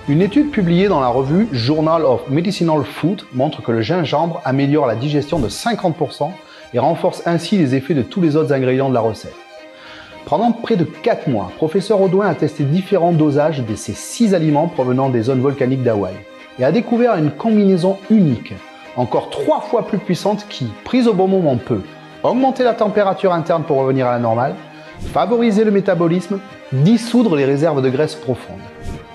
Une étude publiée dans la revue Journal of Medicinal Food montre que le gingembre améliore la digestion de 50% et renforce ainsi les effets de tous les autres ingrédients de la recette. Pendant près de 4 mois, professeur Audouin a testé différents dosages de ces 6 aliments provenant des zones volcaniques d'Hawaï et a découvert une combinaison unique, encore 3 fois plus puissante qui, prise au bon moment, peut augmenter la température interne pour revenir à la normale, favoriser le métabolisme, dissoudre les réserves de graisse profondes.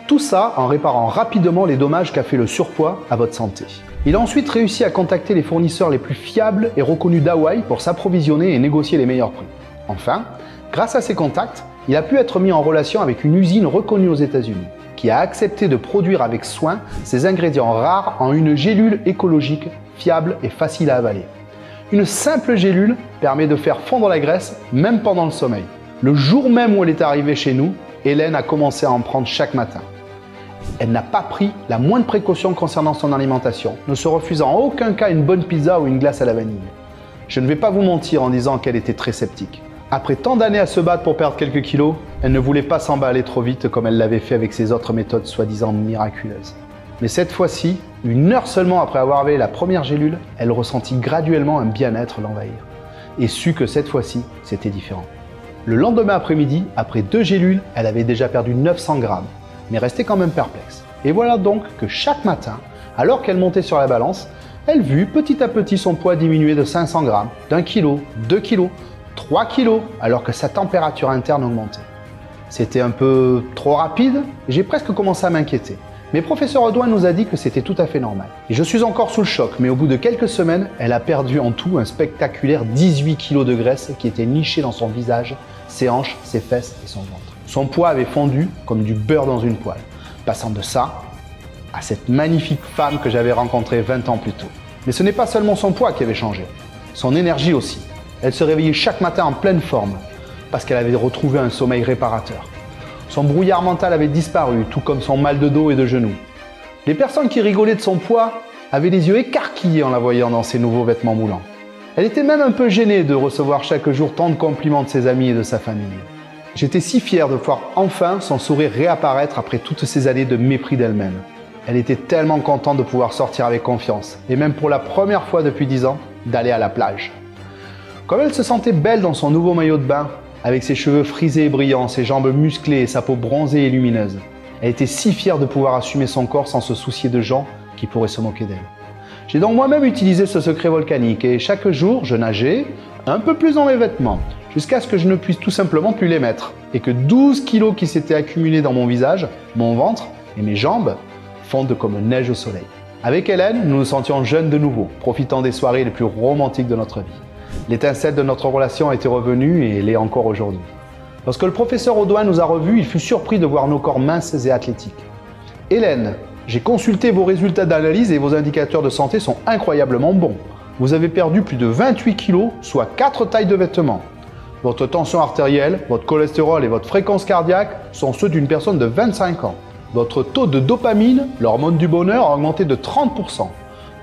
Tout ça en réparant rapidement les dommages qu'a fait le surpoids à votre santé. Il a ensuite réussi à contacter les fournisseurs les plus fiables et reconnus d'Hawaï pour s'approvisionner et négocier les meilleurs prix. Enfin, grâce à ses contacts, il a pu être mis en relation avec une usine reconnue aux États-Unis, qui a accepté de produire avec soin ces ingrédients rares en une gélule écologique, fiable et facile à avaler. Une simple gélule permet de faire fondre la graisse, même pendant le sommeil. Le jour même où elle est arrivée chez nous, Hélène a commencé à en prendre chaque matin. Elle n'a pas pris la moindre précaution concernant son alimentation, ne se refusant en aucun cas une bonne pizza ou une glace à la vanille. Je ne vais pas vous mentir en disant qu'elle était très sceptique. Après tant d'années à se battre pour perdre quelques kilos, elle ne voulait pas s'emballer trop vite comme elle l'avait fait avec ses autres méthodes soi-disant miraculeuses. Mais cette fois-ci, 1 heure seulement après avoir avalé la première gélule, elle ressentit graduellement un bien-être l'envahir. Et sut que cette fois-ci, c'était différent. Le lendemain après-midi, après 2 gélules, elle avait déjà perdu 900 grammes, mais restait quand même perplexe. Et voilà donc que chaque matin, alors qu'elle montait sur la balance, elle vit petit à petit son poids diminuer de 500 grammes, d'1 kg, 2 kg, 3 kg, alors que sa température interne augmentait. C'était un peu trop rapide et j'ai presque commencé à m'inquiéter. Mais professeur Audouin nous a dit que c'était tout à fait normal. Et je suis encore sous le choc, mais au bout de quelques semaines, elle a perdu en tout un spectaculaire 18 kg de graisse qui était niché dans son visage, ses hanches, ses fesses et son ventre. Son poids avait fondu comme du beurre dans une poêle, passant de ça à cette magnifique femme que j'avais rencontrée 20 ans plus tôt. Mais ce n'est pas seulement son poids qui avait changé, son énergie aussi. Elle se réveillait chaque matin en pleine forme, parce qu'elle avait retrouvé un sommeil réparateur. Son brouillard mental avait disparu, tout comme son mal de dos et de genoux. Les personnes qui rigolaient de son poids avaient les yeux écarquillés en la voyant dans ses nouveaux vêtements moulants. Elle était même un peu gênée de recevoir chaque jour tant de compliments de ses amis et de sa famille. J'étais si fier de voir enfin son sourire réapparaître après toutes ces années de mépris d'elle-même. Elle était tellement contente de pouvoir sortir avec confiance, et même pour la première fois depuis 10 ans, d'aller à la plage. Comme elle se sentait belle dans son nouveau maillot de bain, avec ses cheveux frisés et brillants, ses jambes musclées et sa peau bronzée et lumineuse. Elle était si fière de pouvoir assumer son corps sans se soucier de gens qui pourraient se moquer d'elle. J'ai donc moi-même utilisé ce secret volcanique et chaque jour, je nageais un peu plus dans mes vêtements, jusqu'à ce que je ne puisse tout simplement plus les mettre et que 12 kilos qui s'étaient accumulés dans mon visage, mon ventre et mes jambes fondent comme neige au soleil. Avec Hélène, nous nous sentions jeunes de nouveau, profitant des soirées les plus romantiques de notre vie. L'étincelle de notre relation était revenue et elle est encore aujourd'hui. Lorsque le professeur Audouin nous a revus, il fut surpris de voir nos corps minces et athlétiques. Hélène, j'ai consulté vos résultats d'analyse et vos indicateurs de santé sont incroyablement bons. Vous avez perdu plus de 28 kg, soit 4 tailles de vêtements. Votre tension artérielle, votre cholestérol et votre fréquence cardiaque sont ceux d'une personne de 25 ans. Votre taux de dopamine, l'hormone du bonheur, a augmenté de 30%.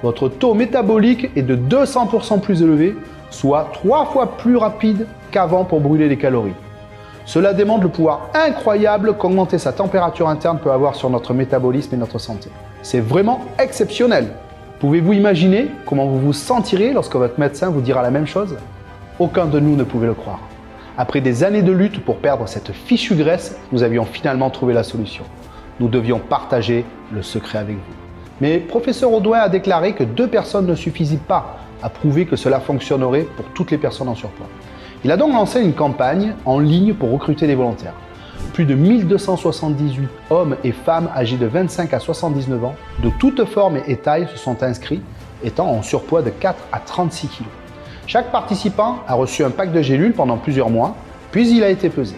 Votre taux métabolique est de 200% plus élevé, soit 3 fois plus rapide qu'avant pour brûler les calories. Cela démontre le pouvoir incroyable qu'augmenter sa température interne peut avoir sur notre métabolisme et notre santé. C'est vraiment exceptionnel. Pouvez-vous imaginer comment vous vous sentirez lorsque votre médecin vous dira la même chose? Aucun de nous ne pouvait le croire. Après des années de lutte pour perdre cette fichue graisse, nous avions finalement trouvé la solution. Nous devions partager le secret avec vous. Mais professeur Audouin a déclaré que 2 personnes ne suffisaient pas à prouver que cela fonctionnerait pour toutes les personnes en surpoids. Il a donc lancé une campagne en ligne pour recruter des volontaires. Plus de 1278 hommes et femmes âgés de 25 à 79 ans, de toutes formes et tailles, se sont inscrits, étant en surpoids de 4 à 36 kg. Chaque participant a reçu un pack de gélules pendant plusieurs mois, puis il a été pesé.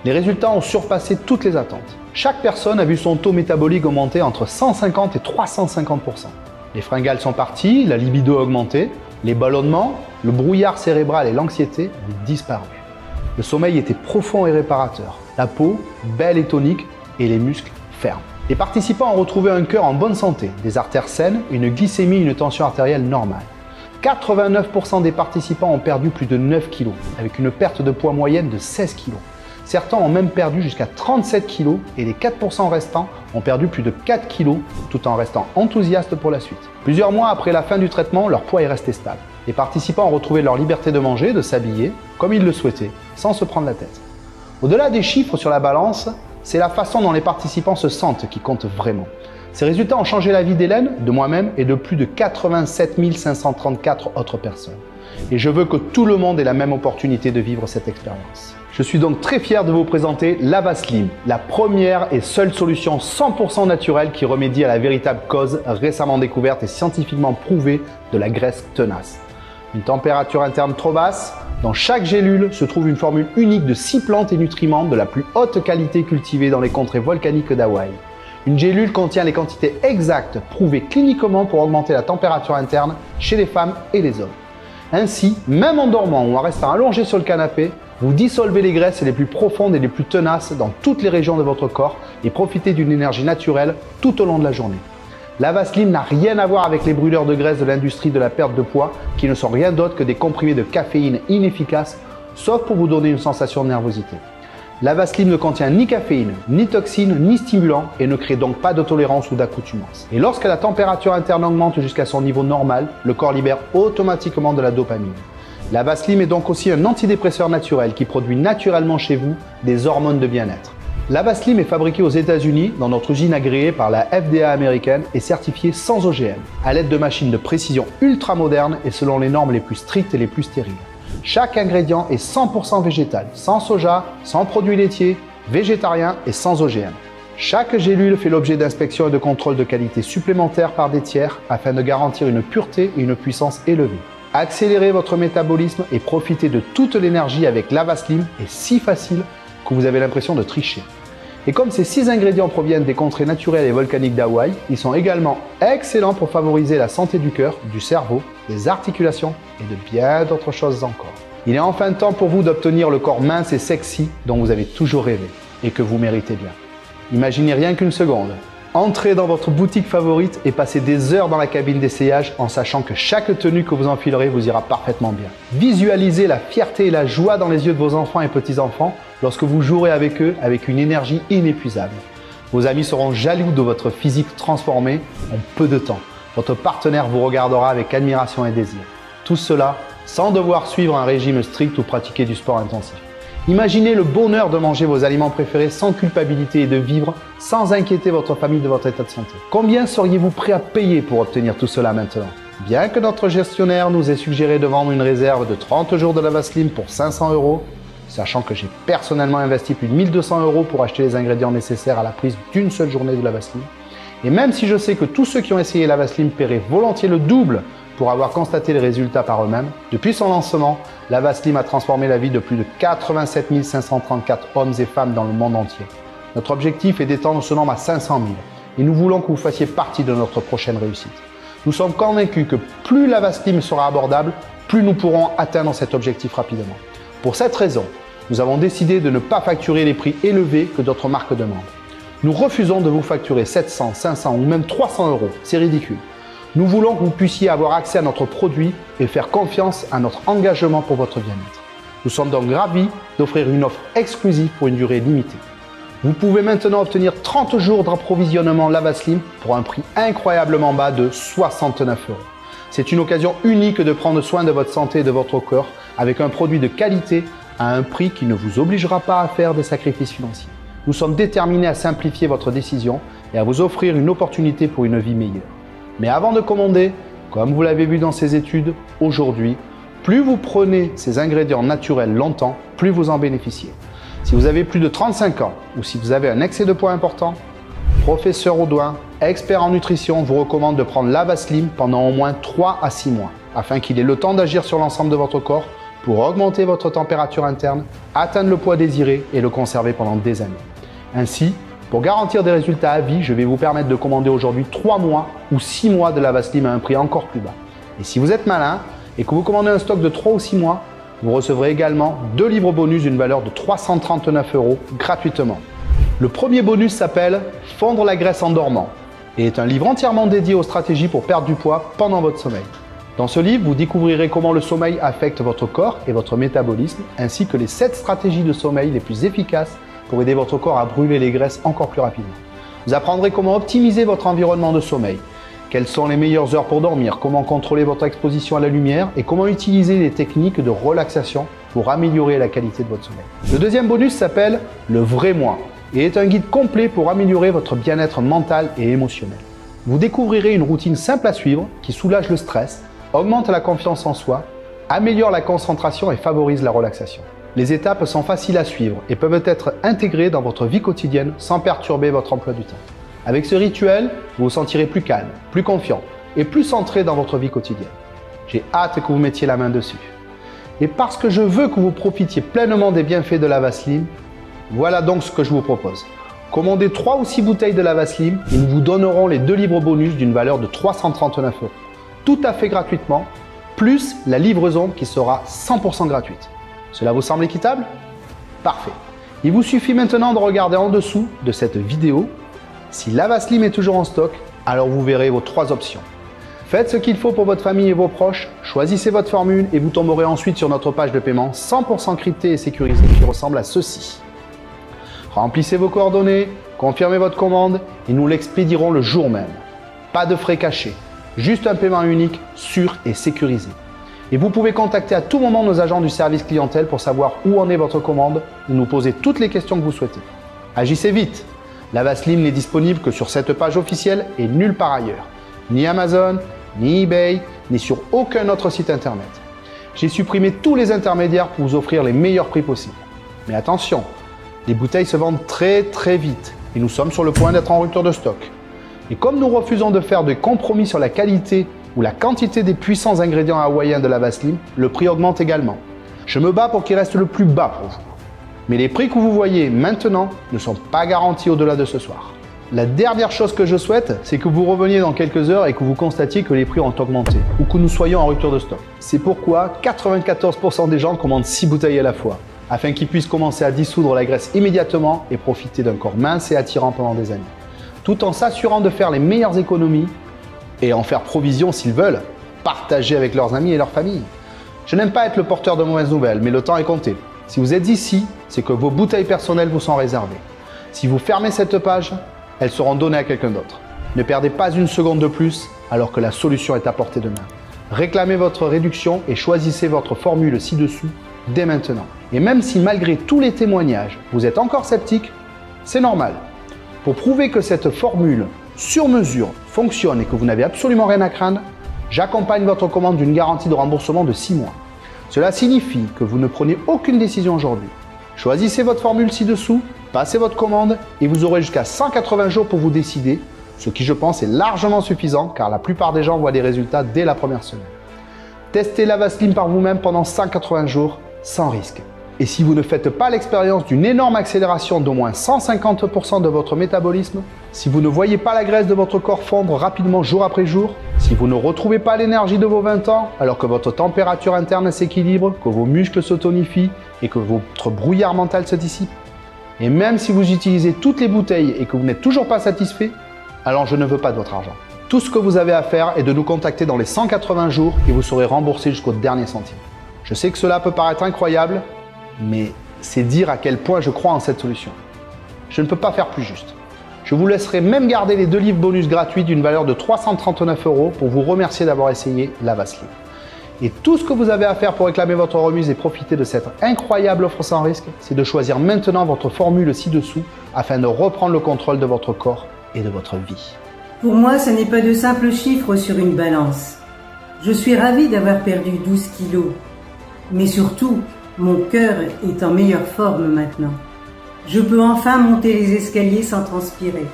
Les résultats ont surpassé toutes les attentes. Chaque personne a vu son taux métabolique augmenter entre 150 et 350%. Les fringales sont parties, la libido a augmenté, les ballonnements, le brouillard cérébral et l'anxiété ont disparu. Le sommeil était profond et réparateur, la peau belle et tonique et les muscles fermes. Les participants ont retrouvé un cœur en bonne santé, des artères saines, une glycémie et une tension artérielle normale. 89% des participants ont perdu plus de 9 kg, avec une perte de poids moyenne de 16 kg. Certains ont même perdu jusqu'à 37 kg et les 4% restants ont perdu plus de 4 kg tout en restant enthousiastes pour la suite. Plusieurs mois après la fin du traitement, leur poids est resté stable. Les participants ont retrouvé leur liberté de manger, de s'habiller, comme ils le souhaitaient, sans se prendre la tête. Au-delà des chiffres sur la balance, c'est la façon dont les participants se sentent qui compte vraiment. Ces résultats ont changé la vie d'Hélène, de moi-même et de plus de 87 534 autres personnes. Et je veux que tout le monde ait la même opportunité de vivre cette expérience. Je suis donc très fier de vous présenter Lavaslim, la première et seule solution 100% naturelle qui remédie à la véritable cause récemment découverte et scientifiquement prouvée de la graisse tenace. Une température interne trop basse, dans chaque gélule se trouve une formule unique de 6 plantes et nutriments de la plus haute qualité cultivées dans les contrées volcaniques d'Hawaï. Une gélule contient les quantités exactes prouvées cliniquement pour augmenter la température interne chez les femmes et les hommes. Ainsi, même en dormant ou en restant allongé sur le canapé, vous dissolvez les graisses les plus profondes et les plus tenaces dans toutes les régions de votre corps et profitez d'une énergie naturelle tout au long de la journée. Lavaslim n'a rien à voir avec les brûleurs de graisse de l'industrie de la perte de poids qui ne sont rien d'autre que des comprimés de caféine inefficaces, sauf pour vous donner une sensation de nervosité. Lavaslim ne contient ni caféine, ni toxines, ni stimulants et ne crée donc pas de tolérance ou d'accoutumance. Et lorsque la température interne augmente jusqu'à son niveau normal, le corps libère automatiquement de la dopamine. Lavaslim est donc aussi un antidépresseur naturel qui produit naturellement chez vous des hormones de bien-être. Lavaslim est fabriqué aux États-Unis dans notre usine agréée par la FDA américaine et certifié sans OGM, à l'aide de machines de précision ultra modernes et selon les normes les plus strictes et les plus stériles. Chaque ingrédient est 100% végétal, sans soja, sans produits laitiers, végétarien et sans OGM. Chaque gélule fait l'objet d'inspections et de contrôles de qualité supplémentaires par des tiers afin de garantir une pureté et une puissance élevée. Accélérez votre métabolisme et profitez de toute l'énergie avec Lavaslim est si facile que vous avez l'impression de tricher. Et comme ces 6 ingrédients proviennent des contrées naturelles et volcaniques d'Hawaï, ils sont également excellents pour favoriser la santé du cœur, du cerveau, des articulations et de bien d'autres choses encore. Il est enfin temps pour vous d'obtenir le corps mince et sexy dont vous avez toujours rêvé et que vous méritez bien. Imaginez rien qu'une seconde. Entrez dans votre boutique favorite et passez des heures dans la cabine d'essayage en sachant que chaque tenue que vous enfilerez vous ira parfaitement bien. Visualisez la fierté et la joie dans les yeux de vos enfants et petits-enfants lorsque vous jouerez avec eux avec une énergie inépuisable. Vos amis seront jaloux de votre physique transformé en peu de temps. Votre partenaire vous regardera avec admiration et désir. Tout cela sans devoir suivre un régime strict ou pratiquer du sport intensif. Imaginez le bonheur de manger vos aliments préférés sans culpabilité et de vivre sans inquiéter votre famille de votre état de santé. Combien seriez-vous prêt à payer pour obtenir tout cela maintenant? Bien que notre gestionnaire nous ait suggéré de vendre une réserve de 30 jours de Lavaslim pour 500 €, sachant que j'ai personnellement investi plus de 1200 € pour acheter les ingrédients nécessaires à la prise d'une seule journée de Lavaslim, et même si je sais que tous ceux qui ont essayé Lavaslim paieraient volontiers le double pour avoir constaté les résultats par eux-mêmes, depuis son lancement, Lavaslim a transformé la vie de plus de 87 534 hommes et femmes dans le monde entier. Notre objectif est d'étendre ce nombre à 500 000 et nous voulons que vous fassiez partie de notre prochaine réussite. Nous sommes convaincus que plus Lavaslim sera abordable, plus nous pourrons atteindre cet objectif rapidement. Pour cette raison, nous avons décidé de ne pas facturer les prix élevés que d'autres marques demandent. Nous refusons de vous facturer 700, 500 ou même 300 €, c'est ridicule. Nous voulons que vous puissiez avoir accès à notre produit et faire confiance à notre engagement pour votre bien-être. Nous sommes donc ravis d'offrir une offre exclusive pour une durée limitée. Vous pouvez maintenant obtenir 30 jours d'approvisionnement Lavaslim pour un prix incroyablement bas de 69 €. C'est une occasion unique de prendre soin de votre santé et de votre corps avec un produit de qualité à un prix qui ne vous obligera pas à faire des sacrifices financiers. Nous sommes déterminés à simplifier votre décision et à vous offrir une opportunité pour une vie meilleure. Mais avant de commander, comme vous l'avez vu dans ces études, aujourd'hui, plus vous prenez ces ingrédients naturels longtemps, plus vous en bénéficiez. Si vous avez plus de 35 ans ou si vous avez un excès de poids important, Professeur Audouin, expert en nutrition, vous recommande de prendre Lavaslim pendant au moins 3 à 6 mois, afin qu'il ait le temps d'agir sur l'ensemble de votre corps pour augmenter votre température interne, atteindre le poids désiré et le conserver pendant des années. Ainsi, pour garantir des résultats à vie, je vais vous permettre de commander aujourd'hui 3 mois ou 6 mois de Lavaslim à un prix encore plus bas. Et si vous êtes malin et que vous commandez un stock de 3 ou 6 mois, vous recevrez également 2 livres bonus d'une valeur de 339 € gratuitement. Le premier bonus s'appelle « Fondre la graisse en dormant » et est un livre entièrement dédié aux stratégies pour perdre du poids pendant votre sommeil. Dans ce livre, vous découvrirez comment le sommeil affecte votre corps et votre métabolisme, ainsi que les 7 stratégies de sommeil les plus efficaces pour aider votre corps à brûler les graisses encore plus rapidement. Vous apprendrez comment optimiser votre environnement de sommeil, quelles sont les meilleures heures pour dormir, comment contrôler votre exposition à la lumière et comment utiliser les techniques de relaxation pour améliorer la qualité de votre sommeil. Le deuxième bonus s'appelle « Le vrai moi » et est un guide complet pour améliorer votre bien-être mental et émotionnel. Vous découvrirez une routine simple à suivre qui soulage le stress, augmente la confiance en soi, améliore la concentration et favorise la relaxation. Les étapes sont faciles à suivre et peuvent être intégrées dans votre vie quotidienne sans perturber votre emploi du temps. Avec ce rituel, vous vous sentirez plus calme, plus confiant et plus centré dans votre vie quotidienne. J'ai hâte que vous mettiez la main dessus. Et parce que je veux que vous profitiez pleinement des bienfaits de Lava Slim, voilà donc ce que je vous propose. Commandez 3 ou 6 bouteilles de Lava Slim et nous vous donnerons les 2 livres bonus d'une valeur de 339 €. Tout à fait gratuitement, plus la livraison qui sera 100% gratuite. Cela vous semble équitable? Parfait. Il vous suffit maintenant de regarder en dessous de cette vidéo. Si Lava Slim est toujours en stock, alors vous verrez vos 3 options. Faites ce qu'il faut pour votre famille et vos proches, choisissez votre formule et vous tomberez ensuite sur notre page de paiement 100% cryptée et sécurisée qui ressemble à ceci. Remplissez vos coordonnées, confirmez votre commande et nous l'expédierons le jour même. Pas de frais cachés. Juste un paiement unique, sûr et sécurisé. Et vous pouvez contacter à tout moment nos agents du service clientèle pour savoir où en est votre commande ou nous poser toutes les questions que vous souhaitez. Agissez vite! Lava Slim n'est disponible que sur cette page officielle et nulle part ailleurs. Ni Amazon, ni eBay, ni sur aucun autre site internet. J'ai supprimé tous les intermédiaires pour vous offrir les meilleurs prix possibles. Mais attention, les bouteilles se vendent très vite et nous sommes sur le point d'être en rupture de stock. Et comme nous refusons de faire de compromis sur la qualité ou la quantité des puissants ingrédients hawaïens de Lava Slim, le prix augmente également. Je me bats pour qu'il reste le plus bas pour vous. Mais les prix que vous voyez maintenant ne sont pas garantis au-delà de ce soir. La dernière chose que je souhaite, c'est que vous reveniez dans quelques heures et que vous constatiez que les prix ont augmenté ou que nous soyons en rupture de stock. C'est pourquoi 94% des gens commandent 6 bouteilles à la fois, afin qu'ils puissent commencer à dissoudre la graisse immédiatement et profiter d'un corps mince et attirant pendant des années, tout en s'assurant de faire les meilleures économies et en faire provision s'ils veulent, partager avec leurs amis et leur famille. Je n'aime pas être le porteur de mauvaises nouvelles, mais le temps est compté. Si vous êtes ici, c'est que vos bouteilles personnelles vous sont réservées. Si vous fermez cette page, elles seront données à quelqu'un d'autre. Ne perdez pas une seconde de plus alors que la solution est à portée de main. Réclamez votre réduction et choisissez votre formule ci-dessous dès maintenant. Et même si malgré tous les témoignages, vous êtes encore sceptique, c'est normal. Pour prouver que cette formule sur mesure fonctionne et que vous n'avez absolument rien à craindre, j'accompagne votre commande d'une garantie de remboursement de 6 mois. Cela signifie que vous ne prenez aucune décision aujourd'hui. Choisissez votre formule ci-dessous, passez votre commande et vous aurez jusqu'à 180 jours pour vous décider, ce qui je pense est largement suffisant car la plupart des gens voient des résultats dès la première semaine. Testez Lava Slim par vous-même pendant 180 jours sans risque. Et si vous ne faites pas l'expérience d'une énorme accélération d'au moins 150% de votre métabolisme, si vous ne voyez pas la graisse de votre corps fondre rapidement jour après jour, si vous ne retrouvez pas l'énergie de vos 20 ans alors que votre température interne s'équilibre, que vos muscles se tonifient et que votre brouillard mental se dissipe, et même si vous utilisez toutes les bouteilles et que vous n'êtes toujours pas satisfait, alors je ne veux pas de votre argent. Tout ce que vous avez à faire est de nous contacter dans les 180 jours et vous serez remboursé jusqu'au dernier centime. Je sais que cela peut paraître incroyable, mais c'est dire à quel point je crois en cette solution. Je ne peux pas faire plus juste. Je vous laisserai même garder les 2 livres bonus gratuits d'une valeur de 339 € pour vous remercier d'avoir essayé Lava Slim. Et tout ce que vous avez à faire pour réclamer votre remise et profiter de cette incroyable offre sans risque, c'est de choisir maintenant votre formule ci-dessous afin de reprendre le contrôle de votre corps et de votre vie. Pour moi, ce n'est pas de simples chiffres sur une balance. Je suis ravie d'avoir perdu 12 kilos. Mais surtout, mon cœur est en meilleure forme maintenant. Je peux enfin monter les escaliers sans transpirer.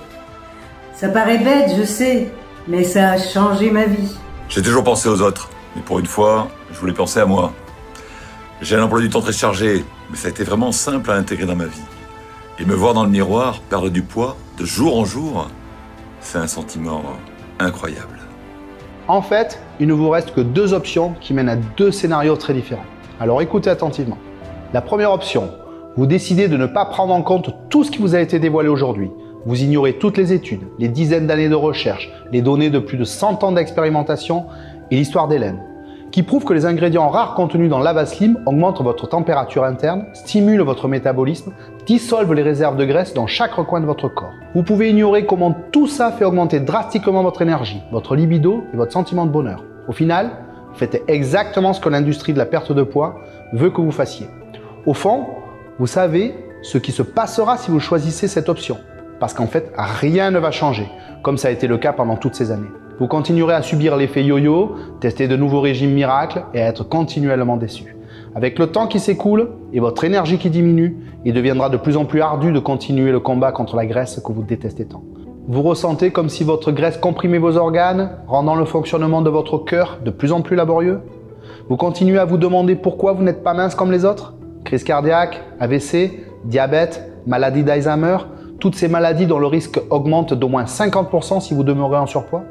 Ça paraît bête, je sais, mais ça a changé ma vie. J'ai toujours pensé aux autres, mais pour une fois, je voulais penser à moi. J'ai un emploi du temps très chargé, mais ça a été vraiment simple à intégrer dans ma vie. Et me voir dans le miroir perdre du poids de jour en jour, c'est un sentiment incroyable. En fait, il ne vous reste que 2 options qui mènent à 2 scénarios très différents. Alors écoutez attentivement. La première option, vous décidez de ne pas prendre en compte tout ce qui vous a été dévoilé aujourd'hui. Vous ignorez toutes les études, les dizaines d'années de recherche, les données de plus de 100 ans d'expérimentation et l'histoire d'Hélène. qui prouve que les ingrédients rares contenus dans l'Avaslim augmentent votre température interne, stimulent votre métabolisme, dissolvent les réserves de graisse dans chaque recoin de votre corps. Vous pouvez ignorer comment tout ça fait augmenter drastiquement votre énergie, votre libido et votre sentiment de bonheur. Au final, vous faites exactement ce que l'industrie de la perte de poids veut que vous fassiez. Au fond, vous savez ce qui se passera si vous choisissez cette option. Parce qu'en fait, rien ne va changer, comme ça a été le cas pendant toutes ces années. Vous continuerez à subir l'effet yo-yo, tester de nouveaux régimes miracles et à être continuellement déçu. Avec le temps qui s'écoule et votre énergie qui diminue, il deviendra de plus en plus ardu de continuer le combat contre la graisse que vous détestez tant. Vous ressentez comme si votre graisse comprimait vos organes, rendant le fonctionnement de votre cœur de plus en plus laborieux. Vous continuez à vous demander pourquoi vous n'êtes pas mince comme les autres. Crise cardiaque, AVC, diabète, maladie d'Alzheimer, toutes ces maladies dont le risque augmente d'au moins 50% si vous demeurez en surpoids.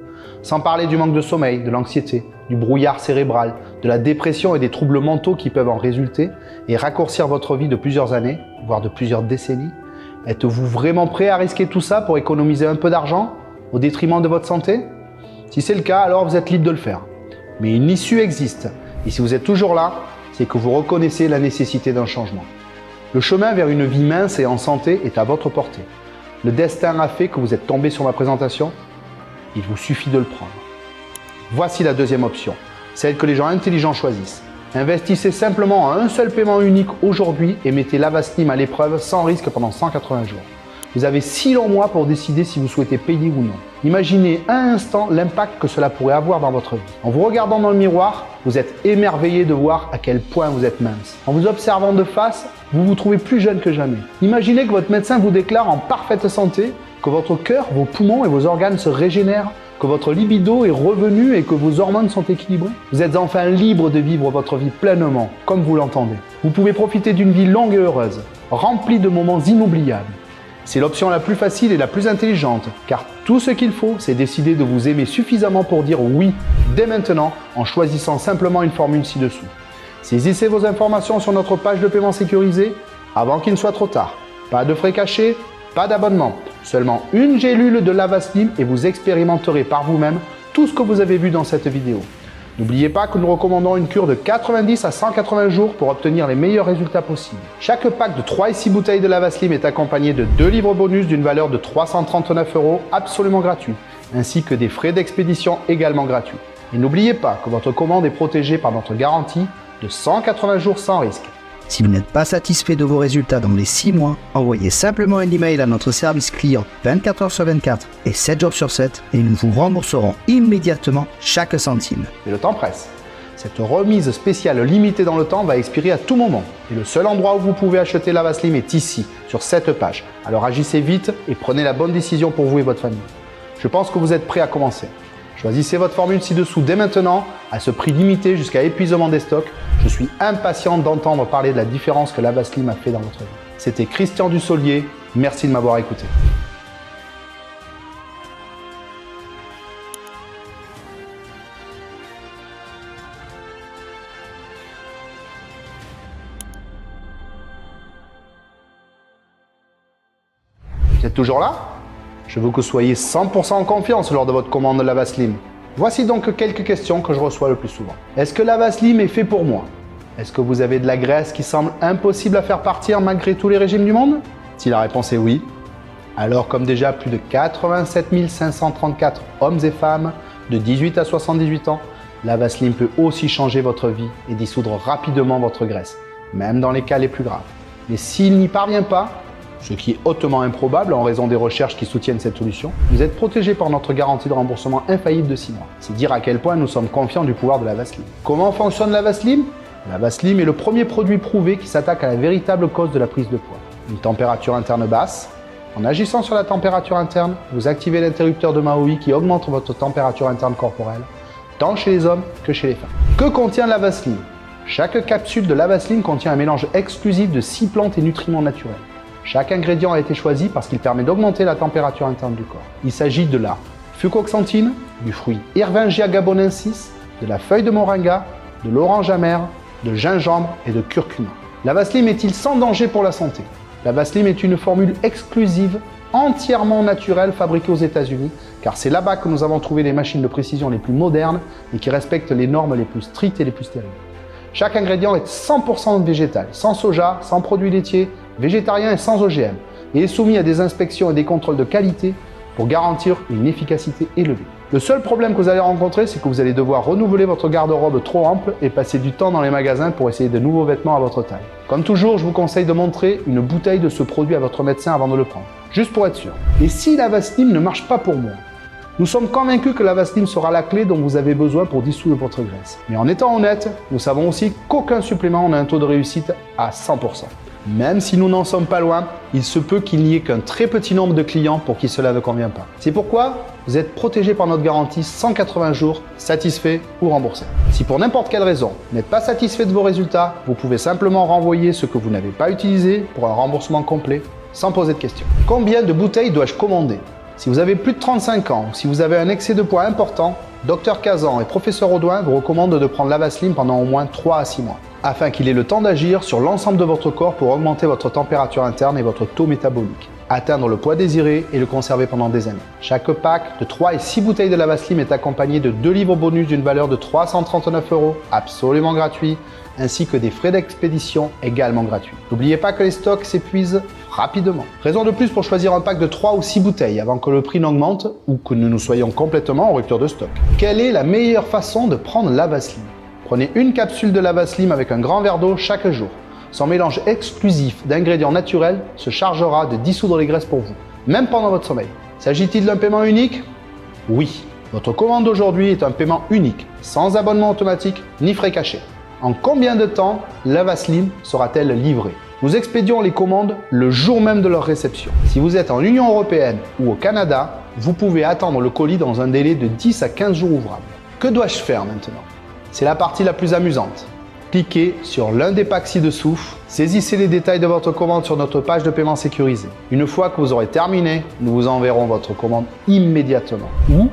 Sans parler du manque de sommeil, de l'anxiété, du brouillard cérébral, de la dépression et des troubles mentaux qui peuvent en résulter et raccourcir votre vie de plusieurs années, voire de plusieurs décennies. Êtes-vous vraiment prêt à risquer tout ça pour économiser un peu d'argent au détriment de votre santé? Si c'est le cas, alors vous êtes libre de le faire. Mais une issue existe et si vous êtes toujours là, c'est que vous reconnaissez la nécessité d'un changement. Le chemin vers une vie mince et en santé est à votre portée. Le destin a fait que vous êtes tombé sur ma présentation. Il vous suffit de le prendre. Voici la deuxième option, celle que les gens intelligents choisissent. Investissez simplement en un seul paiement unique aujourd'hui et mettez l'Avaslim à l'épreuve sans risque pendant 180 jours. Vous avez 6 longs mois pour décider si vous souhaitez payer ou non. Imaginez un instant l'impact que cela pourrait avoir dans votre vie. En vous regardant dans le miroir, vous êtes émerveillé de voir à quel point vous êtes mince. En vous observant de face, vous vous trouvez plus jeune que jamais. Imaginez que votre médecin vous déclare en parfaite santé, que votre cœur, vos poumons et vos organes se régénèrent, que votre libido est revenu et que vos hormones sont équilibrées. Vous êtes enfin libre de vivre votre vie pleinement, comme vous l'entendez. Vous pouvez profiter d'une vie longue et heureuse, remplie de moments inoubliables. C'est l'option la plus facile et la plus intelligente, car tout ce qu'il faut, c'est décider de vous aimer suffisamment pour dire oui dès maintenant en choisissant simplement une formule ci-dessous. Saisissez vos informations sur notre page de paiement sécurisée avant qu'il ne soit trop tard. Pas de frais cachés, pas d'abonnement, seulement une gélule de l'Avaslim et vous expérimenterez par vous-même tout ce que vous avez vu dans cette vidéo. N'oubliez pas que nous recommandons une cure de 90 à 180 jours pour obtenir les meilleurs résultats possibles. Chaque pack de 3 et 6 bouteilles de l'Avaslim est accompagné de 2 livres bonus d'une valeur de 339 € absolument gratuits, ainsi que des frais d'expédition également gratuits. Et n'oubliez pas que votre commande est protégée par notre garantie de 180 jours sans risque. Si vous n'êtes pas satisfait de vos résultats dans les 6 mois, envoyez simplement un email à notre service client 24 h sur 24 et 7 jours sur 7 et nous vous rembourserons immédiatement chaque centime. Mais le temps presse. Cette remise spéciale limitée dans le temps va expirer à tout moment. Et le seul endroit où vous pouvez acheter l'Avaslim est ici, sur cette page. Alors agissez vite et prenez la bonne décision pour vous et votre famille. Je pense que vous êtes prêts à commencer. Choisissez votre formule ci-dessous dès maintenant, à ce prix limité jusqu'à épuisement des stocks. Je suis impatient d'entendre parler de la différence que l'Avaslim a fait dans votre vie. C'était Christian Dussolier, merci de m'avoir écouté. Vous êtes toujours là? Je veux que vous soyez 100% en confiance lors de votre commande de l'Avaslim. Voici donc quelques questions que je reçois le plus souvent. Est-ce que l'Avaslim est fait pour moi? Est-ce que vous avez de la graisse qui semble impossible à faire partir malgré tous les régimes du monde? Si la réponse est oui, alors comme déjà plus de 87 534 hommes et femmes de 18 à 78 ans, l'Avaslim peut aussi changer votre vie et dissoudre rapidement votre graisse, même dans les cas les plus graves. Mais s'il n'y parvient pas, ce qui est hautement improbable en raison des recherches qui soutiennent cette solution, vous êtes protégé par notre garantie de remboursement infaillible de 6 mois. C'est dire à quel point nous sommes confiants du pouvoir de l'Avaslim. Comment fonctionne l'Avaslim? L'Avaslim est le premier produit prouvé qui s'attaque à la véritable cause de la prise de poids. Une température interne basse. En agissant sur la température interne, vous activez l'interrupteur de Maui qui augmente votre température interne corporelle, tant chez les hommes que chez les femmes. Que contient l'Avaslim? Chaque capsule de l'Avaslim contient un mélange exclusif de 6 plantes et nutriments naturels. Chaque ingrédient a été choisi parce qu'il permet d'augmenter la température interne du corps. Il s'agit de la fucoxanthine, du fruit Ervingia gabonensis, de la feuille de moringa, de l'orange amère, de gingembre et de curcuma. L'Avaslim est-il sans danger pour la santé? L'Avaslim est une formule exclusive entièrement naturel fabriqué aux États-Unis, car c'est là-bas que nous avons trouvé les machines de précision les plus modernes et qui respectent les normes les plus strictes et les plus stériles. Chaque ingrédient est 100% végétal, sans soja, sans produits laitiers, végétarien et sans OGM, et est soumis à des inspections et des contrôles de qualité pour garantir une efficacité élevée. Le seul problème que vous allez rencontrer, c'est que vous allez devoir renouveler votre garde-robe trop ample et passer du temps dans les magasins pour essayer de nouveaux vêtements à votre taille. Comme toujours, je vous conseille de montrer une bouteille de ce produit à votre médecin avant de le prendre, juste pour être sûr. Et si la Vaseline ne marche pas pour moi? Nous sommes convaincus que la Vaseline sera la clé dont vous avez besoin pour dissoudre votre graisse. Mais en étant honnête, nous savons aussi qu'aucun supplément n'a un taux de réussite à 100%. Même si nous n'en sommes pas loin, il se peut qu'il n'y ait qu'un très petit nombre de clients pour qui cela ne convient pas. C'est pourquoi vous êtes protégé par notre garantie 180 jours, satisfait ou remboursé. Si pour n'importe quelle raison, vous n'êtes pas satisfait de vos résultats, vous pouvez simplement renvoyer ce que vous n'avez pas utilisé pour un remboursement complet, sans poser de questions. Combien de bouteilles dois-je commander? Si vous avez plus de 35 ans ou si vous avez un excès de poids important, Dr Kazan et Professeur Audouin vous recommandent de prendre la Vaseline pendant au moins 3 à 6 mois, afin qu'il ait le temps d'agir sur l'ensemble de votre corps pour augmenter votre température interne et votre taux métabolique, atteindre le poids désiré et le conserver pendant des années. Chaque pack de 3 et 6 bouteilles de la Vaseline est accompagné de 2 livres bonus d'une valeur de 339 €, absolument gratuits, ainsi que des frais d'expédition également gratuits. N'oubliez pas que les stocks s'épuisent rapidement. Raison de plus pour choisir un pack de 3 ou 6 bouteilles avant que le prix n'augmente ou que nous soyons complètement en rupture de stock. Quelle est la meilleure façon de prendre la Vaseline? Prenez une capsule de la Vaseline avec un grand verre d'eau chaque jour. Son mélange exclusif d'ingrédients naturels se chargera de dissoudre les graisses pour vous, même pendant votre sommeil. S'agit-il d'un paiement unique? Oui. Votre commande d'aujourd'hui est un paiement unique, sans abonnement automatique ni frais cachés. En combien de temps la Vaseline sera-t-elle livrée? Nous expédions les commandes le jour même de leur réception. Si vous êtes en Union européenne ou au Canada, vous pouvez attendre le colis dans un délai de 10 à 15 jours ouvrables. Que dois-je faire maintenant? C'est la partie la plus amusante. Cliquez sur l'un des packs ci-dessous, saisissez les détails de votre commande sur notre page de paiement sécurisée. Une fois que vous aurez terminé, nous vous enverrons votre commande immédiatement. Ou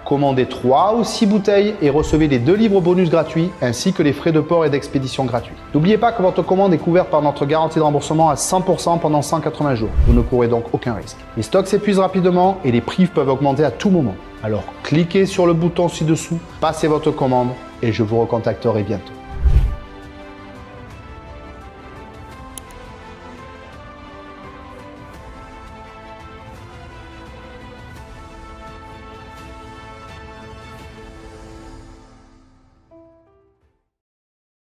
commandez 3 ou 6 bouteilles et recevez les 2 livres bonus gratuits ainsi que les frais de port et d'expédition gratuits. N'oubliez pas que votre commande est couverte par notre garantie de remboursement à 100% pendant 180 jours. Vous ne courez donc aucun risque. Les stocks s'épuisent rapidement et les prix peuvent augmenter à tout moment. Alors cliquez sur le bouton ci-dessous, passez votre commande et je vous recontacterai bientôt.